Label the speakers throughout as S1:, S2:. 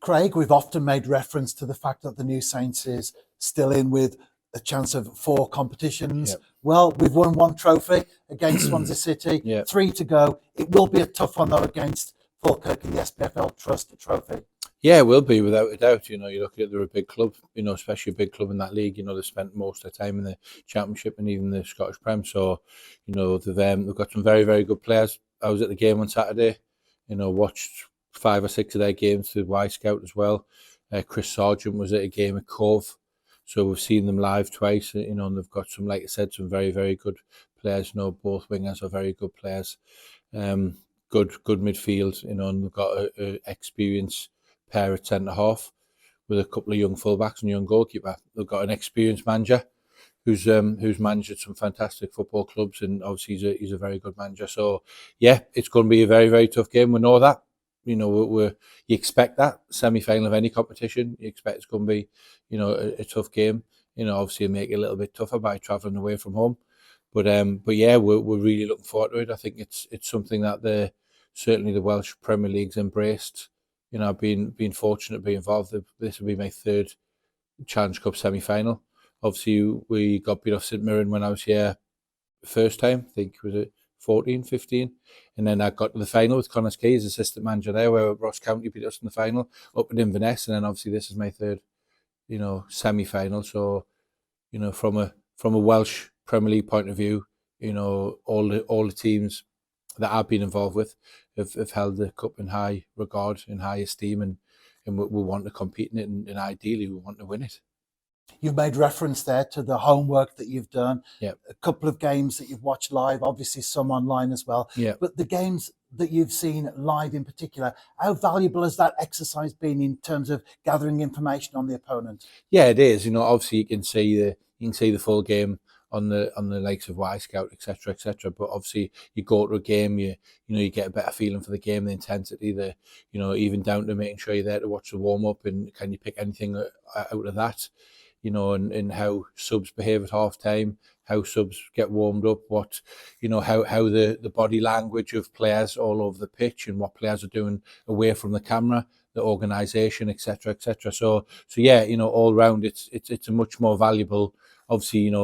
S1: Craig, we've often made reference to the fact that the new Saints is still in with a chance of 4 competitions.
S2: Yep.
S1: Well, we've won 1 trophy against Swansea City,
S2: Yep.
S1: 3 to go. It will be a tough one, though, against Falkirk in the SPFL Trust Trophy.
S2: Yeah, it will be, without a doubt. You look at they're a big club, especially a big club in that league. They've spent most of their time in the Championship and even the Scottish Prem. So, they've got some very, very good players. I was at the game on Saturday, watched 5 or 6 of their games through Y-Scout as well. Chris Sargent was at a game at Cove. So we've seen them live twice, and they've got some, like I said, some very, very good players. Both wingers are very good players. Good midfield, and they've got an experienced pair at centre-half with a couple of young fullbacks and a young goalkeeper. They've got an experienced manager who's managed at some fantastic football clubs, and obviously he's a very good manager. So, yeah, it's going to be a very, very tough game. We know that. You expect that semi-final of any competition. You expect it's going to be, a tough game. Obviously make it a little bit tougher by travelling away from home. But yeah, we're really looking forward to it. I think it's something that certainly the Welsh Premier League's embraced. I've been fortunate to be involved. This will be my 3rd Challenge Cup semi-final. Obviously, we got beat off St Mirren when I was here the first time. I think was it 14, 15, and then I got to the final with Connors Key as assistant manager there, where Ross County beat us in the final up in Inverness, and then obviously this is my 3rd, semi-final. So, from a Welsh Premier League point of view, all the teams that I've been involved with have held the cup in high regard, in high esteem, and we want to compete in it, and ideally we want to win it.
S1: You've made reference there to the homework that you've done.
S2: Yep.
S1: A couple of games that you've watched live, obviously some online as well.
S2: Yep.
S1: But the games that you've seen live in particular, how valuable has that exercise been in terms of gathering information on the opponent?
S2: Yeah, it is. Obviously you can see the full game on the likes of Y-Scout, etc., etc. But obviously you go to a game, you get a better feeling for the game, the intensity, even down to making sure you're there to watch the warm-up, and can you pick anything out of that? And how subs behave at half time, how subs get warmed up, how the body language of players all over the pitch, and what players are doing away from the camera, the organisation, etc., etc. So yeah, all round it's a much more valuable. Obviously,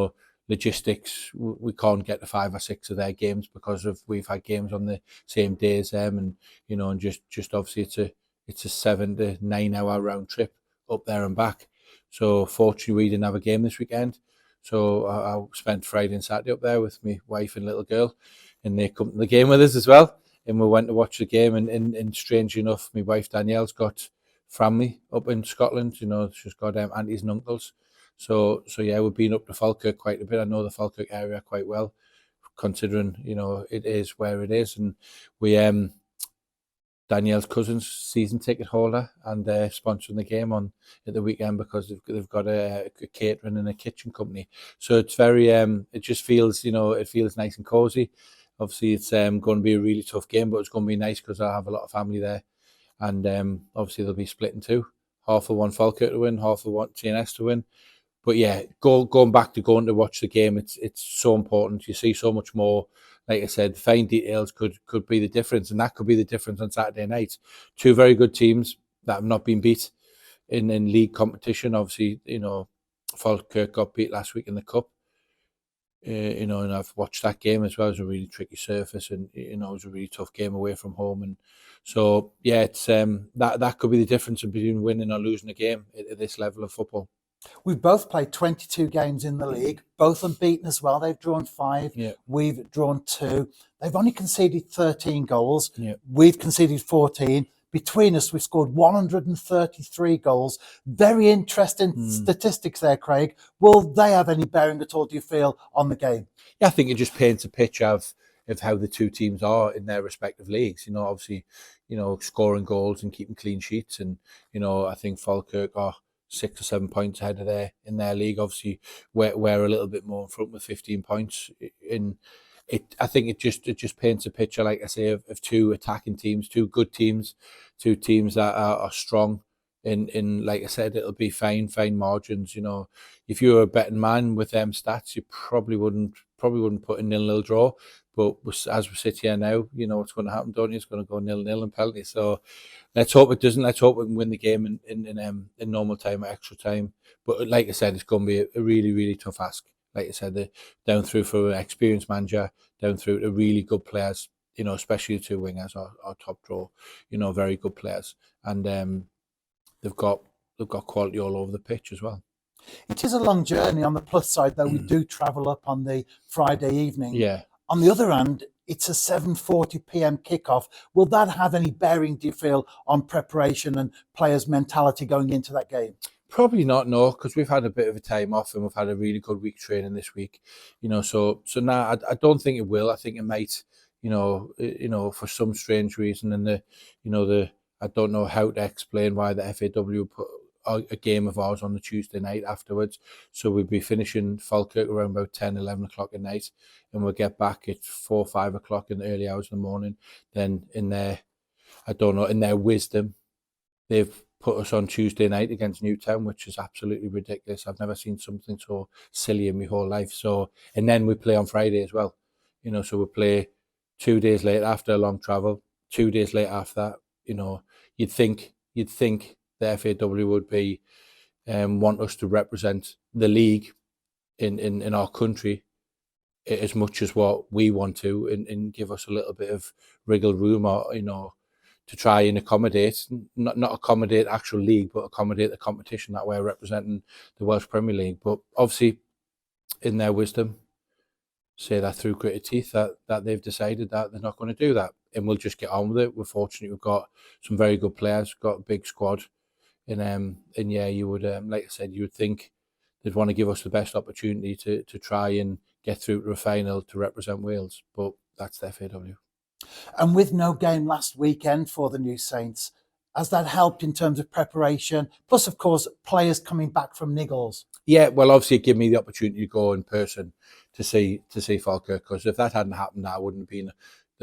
S2: logistics. We can't get to 5 or 6 of their games because we've had games on the same day as them, and just obviously it's a 7 to 9 hour round trip up there and back. So fortunately, we didn't have a game this weekend. So I spent Friday and Saturday up there with my wife and little girl, and they come to the game with us as well. And we went to watch the game. And strangely enough, my wife Danielle's got family up in Scotland. She's got aunties and uncles. So yeah, we've been up to Falkirk quite a bit. I know the Falkirk area quite well, considering it is where it is. And we Danielle's cousin's season ticket holder, and they're sponsoring the game at the weekend because they've got a catering and a kitchen company. So it's very it just feels it feels nice and cozy. Obviously it's going to be a really tough game, but it's going to be nice because I have a lot of family there, and obviously they'll be split in 2, half of one Falkirk to win, half of one TNS to win. But yeah, going back to going to watch the game, it's so important. You see so much more. Like I said, fine details could be the difference, and that could be the difference on Saturday night. 2 very good teams that have not been beat in league competition. Obviously, Falkirk got beat last week in the cup. And I've watched that game as well. It was a really tricky surface, and it was a really tough game away from home. And so yeah, it's that could be the difference between winning or losing a game at this level of football.
S1: We've both played 22 games in the league, both unbeaten as well. They've drawn 5.
S2: Yeah.
S1: We've drawn 2. They've only conceded 13 goals.
S2: Yeah.
S1: We've conceded 14. Between us, we've scored 133 goals. Very interesting statistics there, Craig. Will they have any bearing at all, do you feel, on the game?
S2: Yeah, I think it just paints a picture of how the 2 teams are in their respective leagues. Obviously, scoring goals and keeping clean sheets. And, I think Falkirk are 6 or 7 points ahead of in their league. Obviously, we're a little bit more in front with 15 points. I think it just paints a picture, like I say, of 2 attacking teams, 2 good teams, 2 teams that are strong. In like I said, it'll be fine margins. If you were a betting man with them stats, you probably wouldn't put in a 0-0 draw. But as we sit here now, you know what's going to happen, don't you? It's going to go 0-0 and penalty. So let's hope it doesn't. Let's hope we can win the game in normal time or extra time. But like I said, it's going to be a really, really tough ask. Like I said, down through for an experienced manager, down through to really good players, you know, especially the two wingers, our top draw, you know, very good players. And they've got quality all over the pitch as well.
S1: It is a long journey. On the plus side, though, we do travel up on the Friday evening.
S2: Yeah.
S1: On the other hand, it's a 7:40 p.m. kickoff. Will that have any bearing, do you feel, on preparation and players' mentality going into that game?
S2: Probably not, no, because we've had a bit of a time off and we've had a really good week training this week, you know. So now I don't think it will. I think it might, you know, for some strange reason, and I don't know how to explain why the FAW put a game of ours on the Tuesday night afterwards. So we'll be finishing Falkirk around about 10, 11 o'clock at night, and we'll get back at 4, 5 o'clock in the early hours of the morning. Then in their wisdom, they've put us on Tuesday night against Newtown, which is absolutely ridiculous. I've never seen something so silly in my whole life. So, and then we play on Friday as well, you know, so we play 2 days later after a long travel, 2 days later after that, you know. You'd think the FAW would be want us to represent the league in our country as much as what we want to, and give us a little bit of wriggle room, or, you know, to try and accommodate, not accommodate actual league, but accommodate the competition that we're representing the Welsh Premier League. But obviously, in their wisdom, say that through gritted teeth, that they've decided that they're not going to do that, and we'll just get on with it. We're fortunate we've got some very good players, got a big squad, and yeah, you would, like I said, you would think they'd want to give us the best opportunity to try and get through to a final to represent Wales, but that's the FAW.
S1: And with no game last weekend for the New Saints, has that helped in terms of preparation? Plus, of course, players coming back from niggles.
S2: Yeah, well, obviously, it gave me the opportunity to go in person to see Falkirk, because if that hadn't happened, I wouldn't have been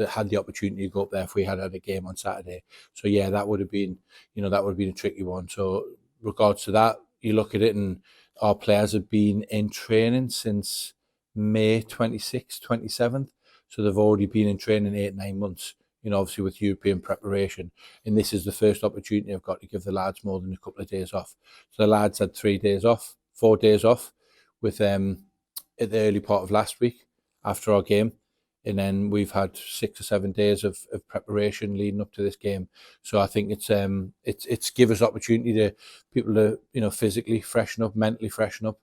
S2: had the opportunity to go up there if we had a game on Saturday. So yeah, that would have been, you know, that would have been a tricky one. So regards to that, you look at it, and our players have been in training since May 26th, 27th. So they've already been in training 8-9 months, you know, obviously with European preparation. And this is the first opportunity I've got to give the lads more than a couple of days off. So the lads had 4 days off with at the early part of last week after our game. And then we've had 6 or 7 days of preparation leading up to this game. So I think it's give us opportunity to people to, you know, physically freshen up, mentally freshen up,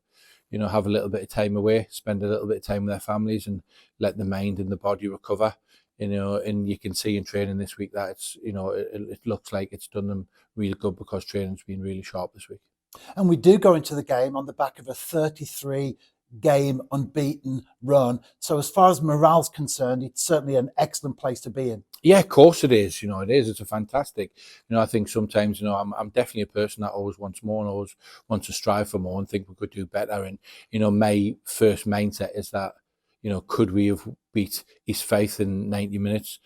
S2: you know, have a little bit of time away, spend a little bit of time with their families, and let the mind and the body recover. You know, and you can see in training this week that it's, you know, it looks like it's done them really good, because training's been really sharp this week.
S1: And we do go into the game on the back of a 33 game unbeaten run. So as far as morale's concerned, it's certainly an excellent place to be in.
S2: Yeah, of course it is. You know, it is. It's a fantastic. You know, I think sometimes, you know, I'm definitely a person that always wants more and always wants to strive for more and think we could do better. And, you know, my first mindset is that, you know, could we have beat East Fife in 90 minutes?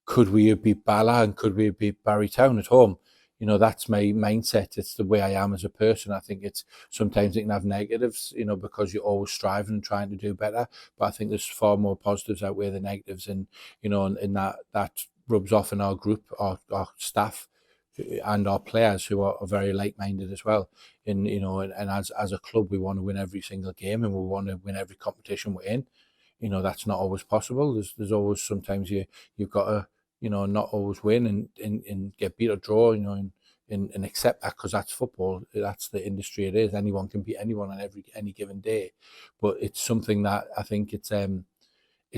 S2: Could we have beat Bala, and could we have beat Barrytown at home? You know, that's my mindset. It's the way I am as a person. I think it's sometimes it can have negatives, you know, because you're always striving and trying to do better. But I think there's far more positives outweigh the negatives, and, you know, and that rubs off in our group, our staff, and our players, who are very like-minded as well. And, you know, and as a club, we want to win every single game, and we want to win every competition we're in. You know, that's not always possible. There's always, sometimes you've got to, you know, not always win and get beat or draw, you know, and accept that, because that's football. That's the industry it is. Anyone can beat anyone on any given day. But it's something that I think it's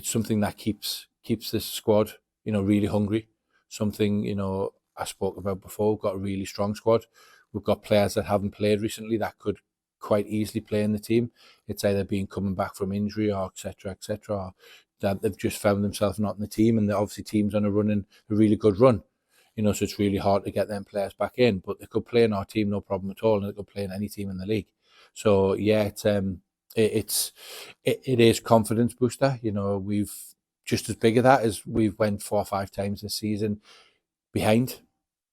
S2: something that keeps this squad, you know, really hungry. Something, you know, I spoke about before. We've got a really strong squad. We've got players that haven't played recently that could quite easily play in the team. It's either been coming back from injury or etc., or that they've just found themselves not in the team, and obviously teams on a really good run, you know, so it's really hard to get them players back in. But they could play in our team no problem at all, and they could play in any team in the league. So yeah, it is confidence booster. You know, we've just as big of that as we've went 4 or 5 times this season behind,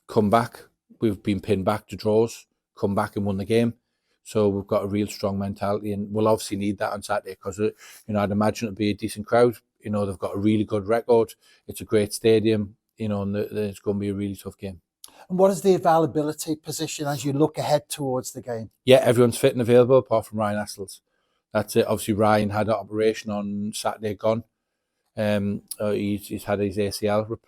S2: come back, we've been pinned back to draws, come back and won the game. So we've got a real strong mentality, and we'll obviously need that on Saturday, because, you know, I'd imagine it'll be a decent crowd. you know, they've got a really good record. It's a great stadium, you know, and it's going to be a really tough game.
S1: And what is the availability position as you look ahead towards the game?
S2: Yeah, everyone's fit and available apart from Ryan Astles. That's it. Obviously, Ryan had an operation on Saturday gone. He's had his ACL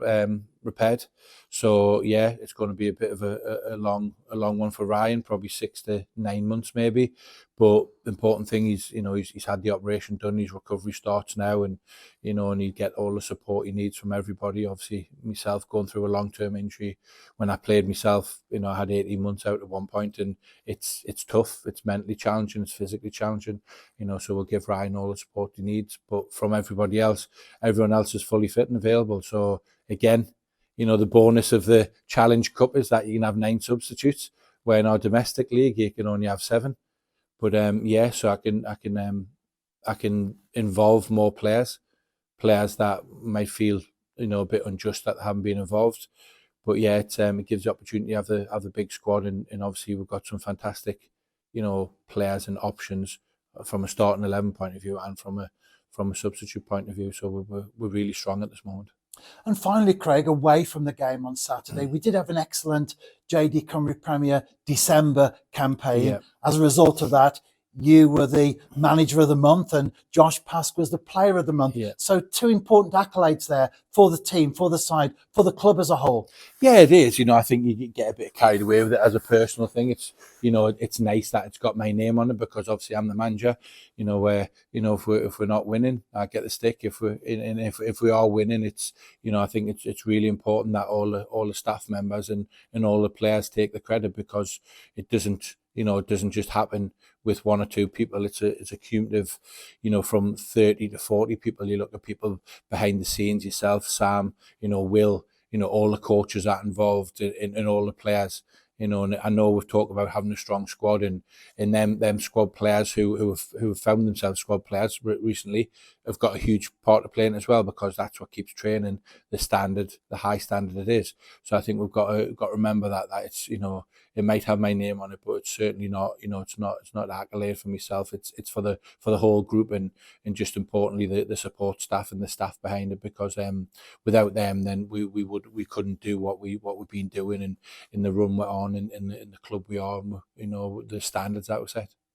S2: repaired, so yeah, it's going to be a bit of a long one for Ryan, probably 6 to 9 months maybe. But the important thing is, you know, he's had the operation done. His recovery starts now, and you know, and he get all the support he needs from everybody. Obviously, myself going through a long-term injury. When I played myself, you know, I had 18 months out at one point, and it's tough. It's mentally challenging. It's physically challenging. You know, so we'll give Ryan all the support he needs. But from everybody else, everyone else is fully fit and available. So again, you know, the bonus of the Challenge Cup is that you can have 9 substitutes, where in our domestic league you can only have 7. But yeah, so I can involve more players that might feel, you know, a bit unjust that they haven't been involved. But yeah, it gives the opportunity to have the big squad, and obviously we've got some fantastic, you know, players and options from a starting 11 point of view and from a substitute point of view. So we're really strong at this moment.
S1: And finally, Craig, away from the game on Saturday, we did have an excellent JD Cymru Premier December campaign.
S2: Yeah.
S1: As a result of that, you were the manager of the month and Josh Pask was the player of the month.
S2: Yeah.
S1: So 2 important accolades there for the team, for the side, for the club as a whole.
S2: Yeah, it is. You know, I think you get a bit carried away with it as a personal thing. It's, you know, it's nice that it's got my name on it because obviously I'm the manager. You know, where, you know, if we're not winning, I get the stick. If we are winning, it's, you know, I think it's really important that all the staff members and all the players take the credit, because it doesn't just happen with 1 or 2 people. It's a cumulative, you know, from 30 to 40 people. You look at people behind the scenes, yourself, Sam, you know, Will, you know, all the coaches that are involved in all the players, you know, and I know we've talked about having a strong squad, and them squad players who have found themselves squad players recently have got a huge part to play in as well, because that's what keeps training the high standard it is. So I think we've got to remember that it's, you know, it might have my name on it, but it's certainly not, you know, it's not accolade for myself. It's for the whole group, and just importantly the support staff and the staff behind it, because without them then we couldn't do what we've been doing in the run we're on, in the club we are, you know, the standards that were set.